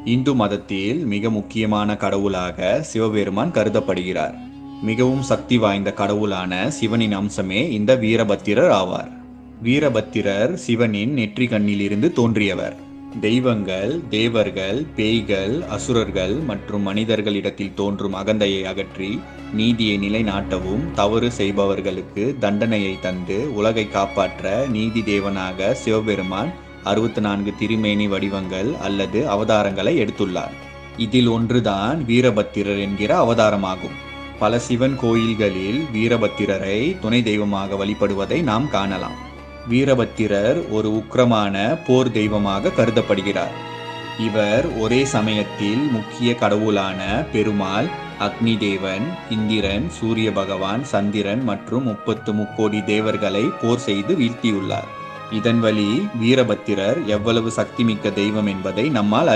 இந்து மதத்தில் மிக முக்கியமான கடவுளாக சிவபெருமான் கருதப்படுகிறார். மிகவும் சக்தி வாய்ந்த கடவுளான சிவனின் அம்சமே இந்த வீரபத்திரர் ஆவார். வீரபத்திரர் சிவனின் நெற்றி கண்ணிலிருந்து தோன்றியவர். தெய்வங்கள், தேவர்கள், பேய்கள், அசுரர்கள் மற்றும் மனிதர்களிடத்தில் தோன்றும் அகந்தையை அகற்றி நீதியை நிலைநாட்டவும் தவறு செய்பவர்களுக்கு தண்டனையை தந்து உலகை காப்பாற்ற நீதி தேவனாக சிவபெருமான் 64 திருமேனி வடிவங்கள் அல்லது அவதாரங்களை எடுத்துள்ளார். இதில் ஒன்றுதான் வீரபத்திரர் என்கிற அவதாரமாகும். பல சிவன் கோயில்களில் வீரபத்திரரை துணை தெய்வமாக வழிபடுவதை நாம் காணலாம். வீரபத்திரர் ஒரு உக்கிரமான போர் தெய்வமாக கருதப்படுகிறார். இவர் ஒரே சமயத்தில் முக்கிய கடவுளான பெருமாள், அக்னி தேவன், இந்திரன், சூரிய பகவான், சந்திரன் மற்றும் 30 முக்கோடி தேவர்களை போர் செய்து வீழ்த்தியுள்ளார். இதன் வழி வீரபத்திரர் எவ்வளவு சக்திமிக்க தெய்வம் என்பதை நம்மால்